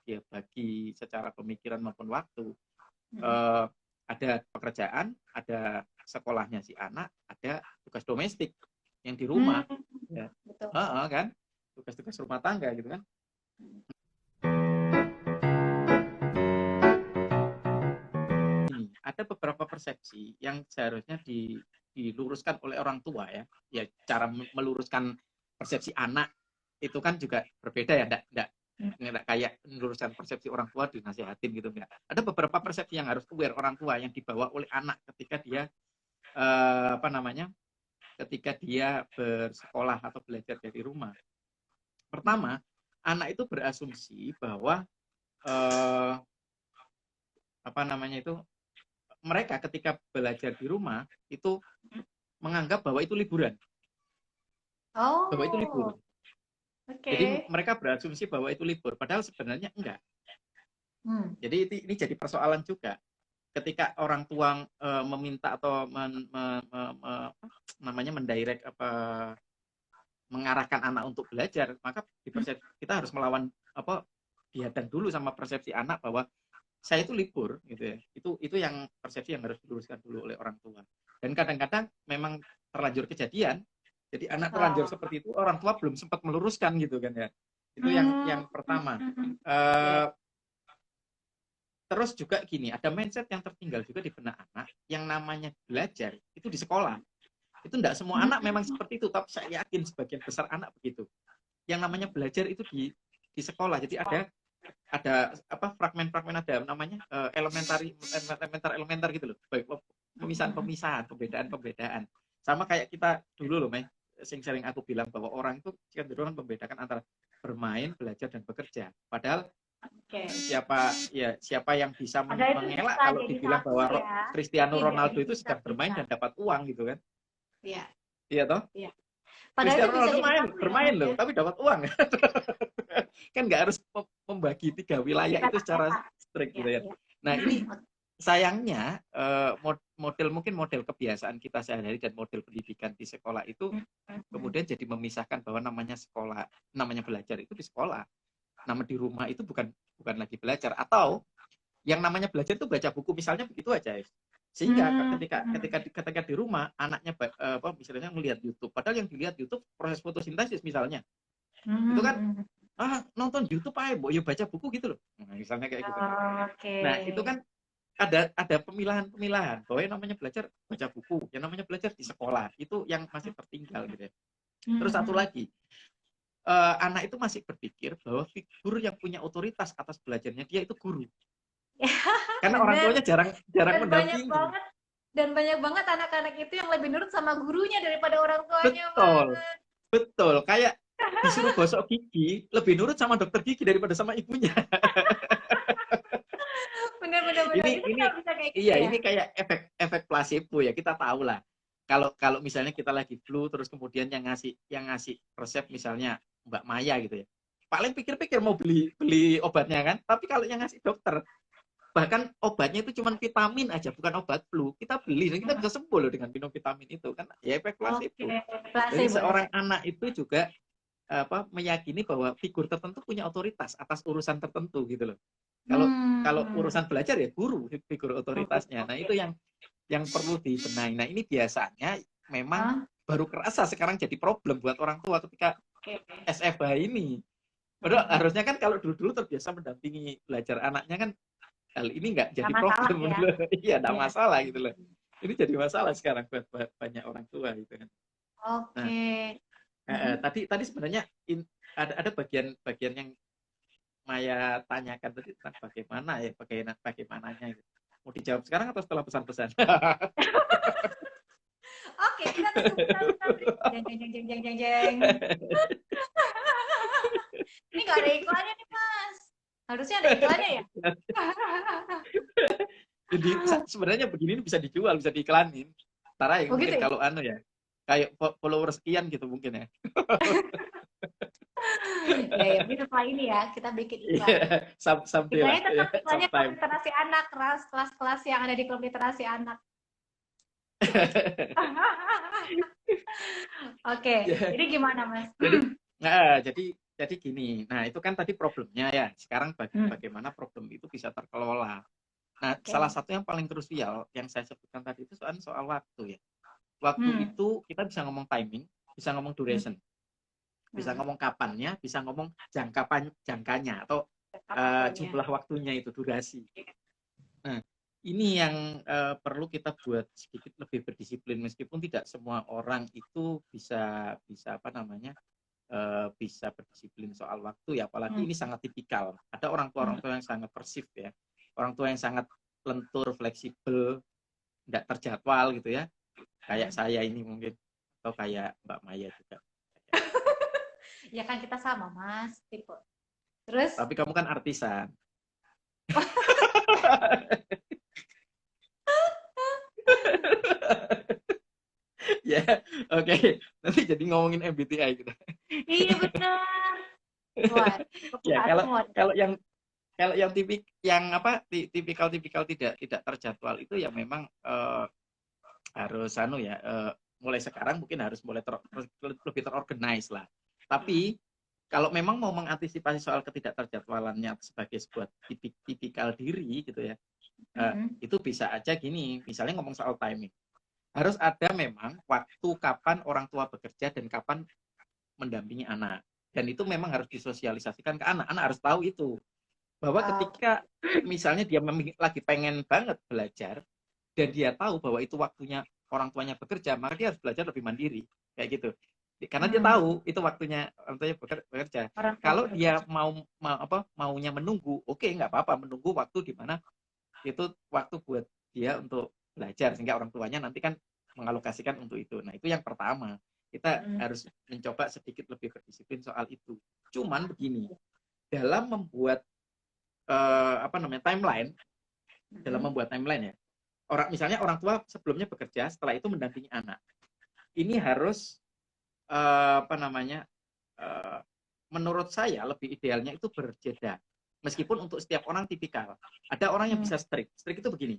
dia bagi secara pemikiran maupun waktu. Mm-mm. Ada pekerjaan, ada sekolahnya si anak, ada tugas domestik yang di rumah, ya. Betul. Kan, tugas-tugas rumah tangga gitu kan. Ini ada beberapa persepsi yang seharusnya diluruskan oleh orang tua ya. Ya cara meluruskan persepsi anak itu kan juga berbeda ya, nggak kayak meluruskan persepsi orang tua dinasihatin gitu enggak. Ada beberapa persepsi yang harus aware orang tua yang dibawa oleh anak ketika dia ketika dia bersekolah atau belajar dari rumah. Pertama, anak itu berasumsi bahwa mereka ketika belajar di rumah itu menganggap bahwa itu liburan. Bahwa itu libur. Jadi mereka berasumsi bahwa itu libur, padahal sebenarnya enggak. Jadi ini jadi persoalan juga. Ketika orang tua meminta atau mendirect mengarahkan anak untuk belajar, maka kita harus melawan dihadang dulu sama persepsi anak bahwa saya itu libur gitu ya. Itu yang persepsi yang harus diluruskan dulu oleh orang tua. Dan kadang-kadang memang terlanjur kejadian. Jadi anak terlanjur seperti itu, orang tua belum sempat meluruskan gitu kan ya. Itu yang pertama. Terus juga gini, ada mindset yang tertinggal juga di benak anak, yang namanya belajar itu di sekolah. Itu enggak semua anak memang seperti itu, tapi saya yakin sebagian besar anak begitu. Yang namanya belajar itu di sekolah. Jadi ada fragmen-fragmen, ada namanya elementer gitu loh. Baik pemisahan, pembedaan. Sama kayak kita dulu loh, Mei, sering aku bilang bahwa orang itu cenderung membedakan antara bermain, belajar dan bekerja. Padahal siapa yang bisa mengelak kalau dibilang bahwa Cristiano Ronaldo itu sedang bermain dan dapat uang gitu kan? Iya toh? Cristiano Ronaldo bermain loh, tapi dapat uang. Kan nggak harus membagi 3 wilayah itu secara strict gitu ya. Nah ini sayangnya mungkin model kebiasaan kita sehari-hari dan model pendidikan di sekolah itu kemudian jadi memisahkan bahwa namanya sekolah, namanya belajar itu di sekolah. Nama di rumah itu bukan lagi belajar, atau yang namanya belajar itu baca buku misalnya, begitu aja ya. Sehingga ketika di rumah anaknya misalnya melihat YouTube, padahal yang dilihat YouTube proses fotosintesis misalnya, itu kan nonton YouTube aja, ya baca buku gitu loh, misalnya kayak gitu. Nah itu kan ada pemilahan bahwa yang namanya belajar baca buku, yang namanya belajar di sekolah, itu yang masih tertinggal gitu ya. Terus satu lagi, anak itu masih berpikir bahwa figur yang punya otoritas atas belajarnya dia itu guru. Karena orang tuanya jarang mendampingi. Banyak banget anak-anak itu yang lebih nurut sama gurunya daripada orang tuanya. Betul. Kayak disuruh gosok gigi, lebih nurut sama dokter gigi daripada sama ibunya. Bener. Ini kayak efek placebo ya, kita tahu lah. Kalau misalnya kita lagi flu, terus kemudian yang ngasih resep misalnya Mbak Maya gitu ya, paling pikir-pikir mau beli obatnya kan. Tapi kalau yang ngasih dokter, bahkan obatnya itu cuma vitamin aja, bukan obat flu, kita beli dan kita bisa sembuh loh dengan minum vitamin itu kan, ya efek placebo. Jadi seorang anak itu juga meyakini bahwa figur tertentu punya otoritas atas urusan tertentu gitu loh. Kalau urusan belajar ya guru figur otoritasnya. Nah itu yang perlu dibenahi. Nah ini biasanya memang baru kerasa sekarang jadi problem buat orang tua ketika SFH ini. Padahal harusnya kan kalau dulu terbiasa mendampingi belajar anaknya kan, hal ini nggak jadi problem. Iya, nggak masalah gitu loh. Ini jadi masalah sekarang buat banyak orang tua gitu kan. Tadi sebenarnya ada bagian yang Maya tanyakan tadi tentang bagaimananya gitu. Mau dijawab sekarang atau setelah pesan-pesan? Oke, kita jeng. Ini nggak ada iklannya nih, Mas. Harusnya ada iklannya ya. Jadi sebenarnya begini bisa dijual, bisa diiklanin. Tara mungkin ya? Kalau ya kayak followers sekian gitu mungkin ya. Ya, ini setelah ini ya, kita bikin iklan. Iklannya tetap iklannya klub literasi anak, kelas-kelas yang ada di klub literasi anak. Oke, jadi gimana Mas? Jadi jadi gini, nah itu kan tadi problemnya ya. Sekarang bagaimana problem itu bisa terkelola. Nah, salah satu yang paling krusial yang saya sebutkan tadi itu soal waktu ya. Waktu itu kita bisa ngomong timing, bisa ngomong duration, bisa ngomong kapannya, bisa ngomong jangkanya atau jumlah waktunya itu durasi. Nah, ini yang perlu kita buat sedikit lebih berdisiplin, meskipun tidak semua orang itu bisa apa namanya bisa berdisiplin soal waktu ya, apalagi ini sangat tipikal. Ada orang tua yang sangat persif ya, orang tua yang sangat lentur, fleksibel, tidak terjadwal gitu ya, kayak saya ini mungkin, atau kayak Mbak Maya juga. Ya kan kita sama Mas, tipe. Terus? Tapi kamu kan artisan. Ya, oke. Nanti jadi ngomongin MBTI gitu. Iya benar. Wah, ya kalau yang tipikal tidak terjadwal itu ya memang harus mulai sekarang mungkin harus mulai lebih terorganize lah. Tapi kalau memang mau mengantisipasi soal ketidakterjadwalannya sebagai sebuah tipikal diri gitu ya, itu bisa aja gini, misalnya ngomong soal timing. Harus ada memang waktu kapan orang tua bekerja dan kapan mendampingi anak. Dan itu memang harus disosialisasikan ke anak. Anak harus tahu itu. Bahwa ketika misalnya dia lagi pengen banget belajar, dan dia tahu bahwa itu waktunya orang tuanya bekerja, maka dia harus belajar lebih mandiri. Kayak gitu. Karena dia tahu itu waktunya orang tuanya bekerja. Kalau dia maunya menunggu, oke, nggak apa-apa. Menunggu waktu di mana itu waktu buat dia untuk belajar, sehingga orang tuanya nanti kan mengalokasikan untuk itu. Nah, itu yang pertama. Kita harus mencoba sedikit lebih berdisiplin soal itu. Cuman begini, dalam membuat timeline, ya. Misalnya orang tua sebelumnya bekerja, setelah itu mendampingi anak. Ini harus menurut saya lebih idealnya itu berjeda. Meskipun untuk setiap orang tipikal. Ada orang yang bisa strict. Strict itu begini.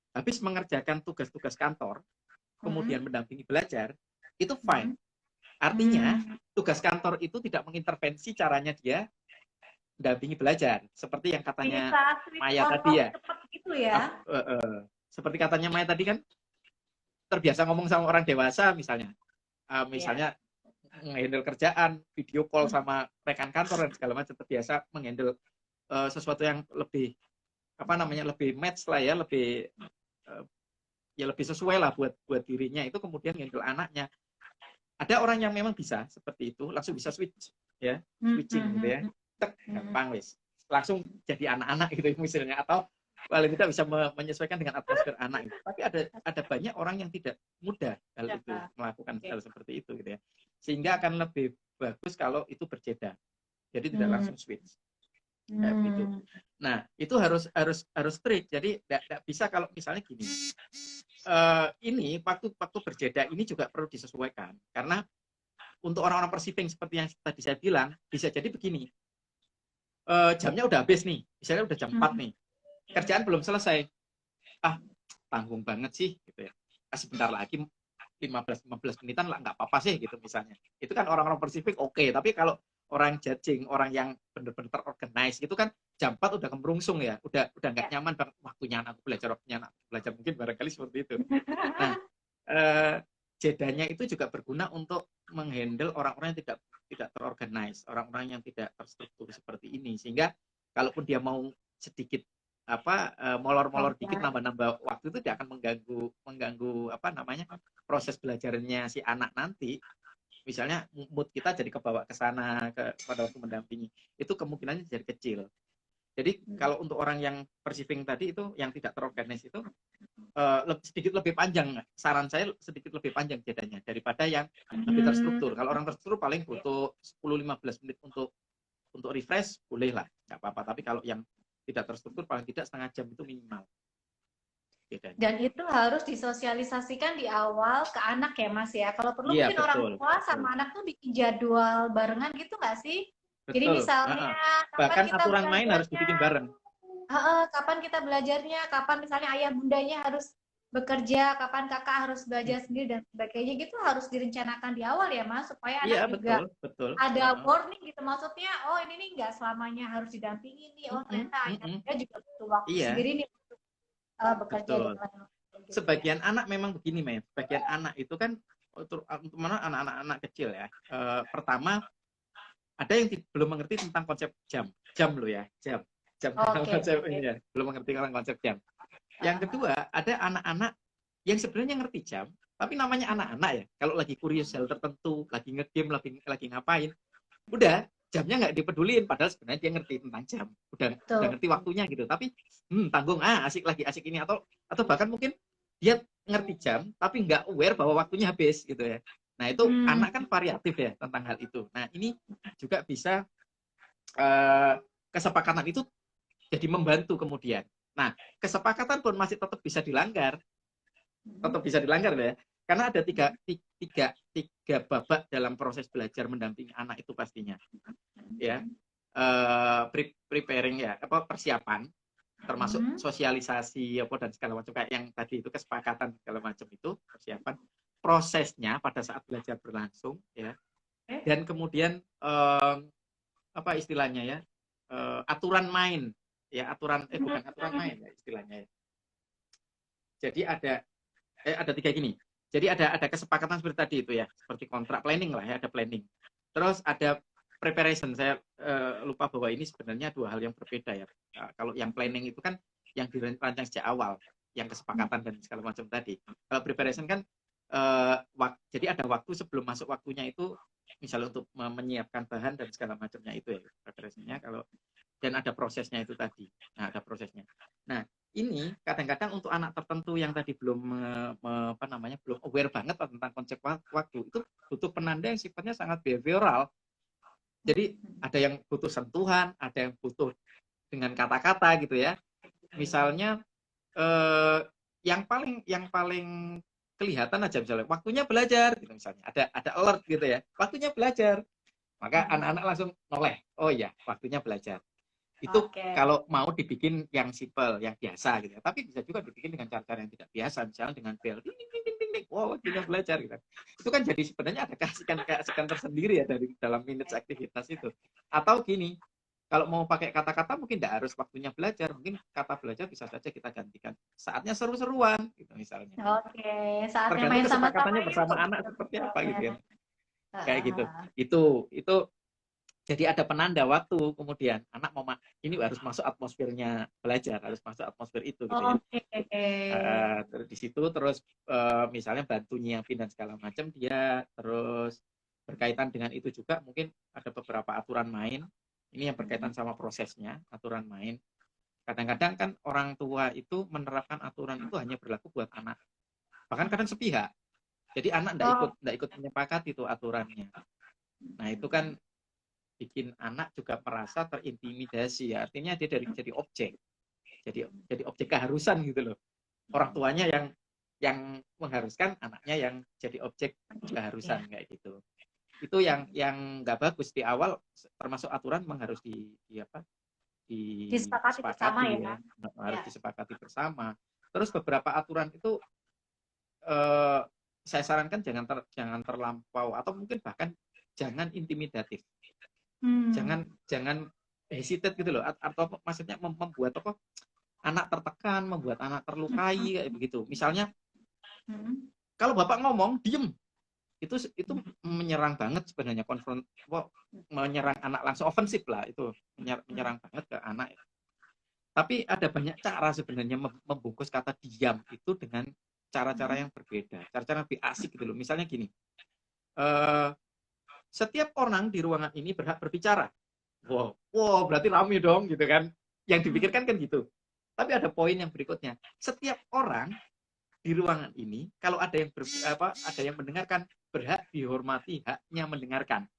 Habis mengerjakan tugas-tugas kantor, kemudian mendampingi belajar, itu fine. Artinya, tugas kantor itu tidak mengintervensi caranya dia mendampingi belajar. Seperti yang katanya Maya tadi ya. Gitu ya. Seperti katanya Maya tadi kan, terbiasa ngomong sama orang dewasa misalnya. Misalnya, menghandle kerjaan, video call sama rekan kantor dan segala macam, terbiasa menghandle sesuatu yang lebih lebih match lah ya, lebih sesuai lah buat dirinya, itu kemudian handle anaknya. Ada orang yang memang bisa seperti itu, langsung bisa switching gitu ya, gampang wis, langsung jadi anak-anak gitu misalnya, atau paling tidak bisa menyesuaikan dengan atmosfer anak gitu. Tapi ada banyak orang yang tidak mudah hal itu, melakukan hal seperti itu gitu ya, sehingga akan lebih bagus kalau itu berjeda, jadi tidak langsung switch. Gitu. Nah, itu harus strict. Jadi tidak bisa kalau misalnya gini. Ini waktu berjeda ini juga perlu disesuaikan, karena untuk orang-orang persiping seperti yang tadi saya bilang, bisa jadi begini. Jamnya udah habis nih, misalnya udah jam 4 nih. Kerjaan belum selesai. Tanggung banget sih gitu ya. Sebentar lagi 15 menitan lah, nggak apa-apa sih gitu misalnya. Itu kan orang-orang persiping oke, tapi kalau orang judging, orang yang benar-benar terorganize itu kan jam 4 udah kemerungsung ya, udah nggak nyaman banget, waktunya anakku belajar, mungkin barangkali seperti itu. Nah, jedanya itu juga berguna untuk menghandle orang-orang yang tidak terorganize, orang-orang yang tidak terstruktur seperti ini, sehingga kalaupun dia mau sedikit molor-molor dikit, nambah-nambah waktu, itu dia akan mengganggu proses belajarnya si anak nanti. Misalnya mood kita jadi kebawa ke sana pada waktu mendampingi, itu kemungkinannya jadi kecil. Jadi kalau untuk orang yang persiping tadi itu, yang tidak terorganize itu sedikit lebih panjang. Saran saya sedikit lebih panjang jedanya daripada yang lebih terstruktur. Kalau orang terstruktur paling butuh 10-15 menit untuk refresh, boleh lah, nggak apa-apa. Tapi kalau yang tidak terstruktur paling tidak setengah jam itu minimal. Dan itu harus disosialisasikan di awal ke anak ya Mas ya. Kalau perlu mungkin orang tua sama anak tuh bikin jadwal barengan gitu nggak sih? Betul. Jadi misalnya bahkan aturan main harus dibikin bareng. Kapan kita belajarnya, kapan misalnya ayah bundanya harus bekerja, kapan kakak harus belajar sendiri dan sebagainya gitu harus direncanakan di awal ya Mas, supaya anak juga betul. ada warning gitu, maksudnya oh ini nih nggak selamanya harus didampingi nih, oh ternyata ayahnya juga butuh waktu sendiri nih untuk bekerja betul. dengan gitu, sebagian anak memang begini, Mei. Sebagian anak itu kan untuk mana anak-anak kecil ya. Pertama ada yang belum mengerti tentang konsep jam loh ya, jam konsep ini ya, belum mengerti tentang konsep jam. Yang kedua, ada anak-anak yang sebenarnya ngerti jam, tapi namanya anak-anak ya. Kalau lagi kurios hal tertentu, lagi ngegame, lagi ngapain, udah jamnya nggak dipedulin. Padahal sebenarnya dia ngerti tentang jam, udah ngerti waktunya gitu. Tapi tanggung, asik ini atau bahkan mungkin dia ngerti jam, tapi nggak aware bahwa waktunya habis gitu ya. Nah itu anak kan variatif ya tentang hal itu. Nah ini juga bisa kesepakatan itu jadi membantu kemudian. Nah, kesepakatan pun masih tetap bisa dilanggar. Ya. Karena ada tiga babak dalam proses belajar mendampingi anak itu pastinya. Ya. Preparing ya, persiapan, termasuk sosialisasi dan segala macam kayak yang tadi itu kesepakatan segala macam itu persiapan. Prosesnya pada saat belajar berlangsung ya. Dan kemudian apa istilahnya ya? Aturan main. Ya, bukan aturan main ya istilahnya ya. Jadi ada tiga gini. Jadi ada kesepakatan seperti tadi itu ya, seperti kontrak planning lah ya, ada planning. Terus ada preparation. Saya lupa bahwa ini sebenarnya dua hal yang berbeda ya. Kalau yang planning itu kan yang dirancang sejak awal, yang kesepakatan dan segala macam tadi. Kalau preparation kan jadi ada waktu sebelum masuk waktunya itu, misalnya untuk menyiapkan bahan dan segala macamnya itu ya preparationnya. Dan ada prosesnya itu tadi. Nah, ada prosesnya. Nah, ini kadang-kadang untuk anak tertentu yang tadi belum belum aware banget tentang konsep waktu, itu butuh penanda yang sifatnya sangat behavioral. Jadi ada yang butuh sentuhan, ada yang butuh dengan kata-kata gitu ya. Misalnya yang paling kelihatan aja misalnya waktunya belajar gitu misalnya. Ada alert gitu ya. Waktunya belajar. Maka anak-anak langsung noleh. Oh iya, waktunya belajar. Itu kalau mau dibikin yang simple, yang biasa gitu. Tapi bisa juga dibikin dengan cara-cara yang tidak biasa, misalnya dengan bel, ding ding ding ding ding, wow, kita belajar gitu. Itu kan jadi sebenarnya ada keasikan tersendiri ya dari dalam minutes aktivitas itu. Atau gini, kalau mau pakai kata-kata mungkin tidak harus waktunya belajar, mungkin kata belajar bisa saja kita gantikan saatnya seru-seruan gitu misalnya. Saatnya main kesepakatannya bersama anak seperti apa gitu kan. Kayak gitu. Itu jadi ada penanda waktu, kemudian anak mau ini harus masuk atmosfernya belajar, harus masuk atmosfer itu gitu ya. Terus di situ terus misalnya bantu nyiapin dan segala macam dia, terus berkaitan dengan itu juga mungkin ada beberapa aturan main. Ini yang berkaitan sama prosesnya, aturan main. Kadang-kadang kan orang tua itu menerapkan aturan itu hanya berlaku buat anak. Bahkan kadang sepihak. Jadi anak enggak ikut menyepakati itu aturannya. Nah, itu kan bikin anak juga merasa terintimidasi ya, artinya dia jadi objek, jadi objek keharusan gitu loh. Orang tuanya yang mengharuskan, anaknya yang jadi objek keharusan kayak gitu. Itu yang nggak bagus di awal, termasuk aturan memang harus disepakati bersama ya. Harus disepakati bersama. Terus beberapa aturan itu saya sarankan jangan terlampau atau mungkin bahkan jangan intimidatif. Jangan hesitate gitu loh, atau maksudnya membuat anak tertekan, membuat anak terlukai kayak begitu. Misalnya kalau bapak ngomong diem, itu menyerang banget sebenarnya, menyerang anak langsung, ofensif lah itu, menyerang banget ke anak. Tapi ada banyak cara sebenarnya membungkus kata diam itu dengan cara-cara yang berbeda, cara-cara lebih asik gitu loh. Misalnya gini, setiap orang di ruangan ini berhak berbicara. Wow, berarti rame dong gitu kan. Yang dipikirkan kan gitu. Tapi ada poin yang berikutnya. Setiap orang di ruangan ini, kalau ada yang mendengarkan, berhak dihormati haknya mendengarkan.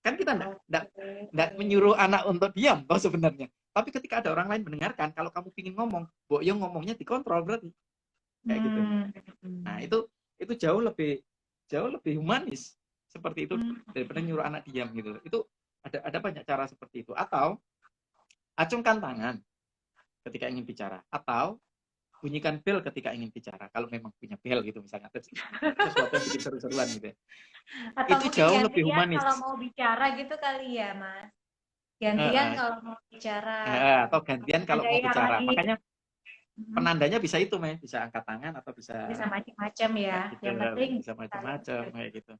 Kan kita enggak menyuruh anak untuk diam toh sebenarnya. Tapi ketika ada orang lain mendengarkan, kalau kamu pingin ngomong, yang ngomongnya dikontrol berarti. Kayak gitu. Nah, itu jauh lebih humanis seperti itu daripada nyuruh anak diam gitu. Itu ada banyak cara seperti itu. Atau acungkan tangan ketika ingin bicara, atau bunyikan bel ketika ingin bicara. Kalau memang punya bel gitu misalnya. Sesuatu yang bikin seru-seruan gitu. Atau itu jauh lebih humanis. Kalau mau bicara gitu kali ya, Mas. Gantian kalau mau bicara. Atau gantian kalau mau bicara. Makanya penandanya bisa itu, bisa angkat tangan atau bisa macam-macam ya. Gitu, yang penting bisa macam-macam kayak gitu.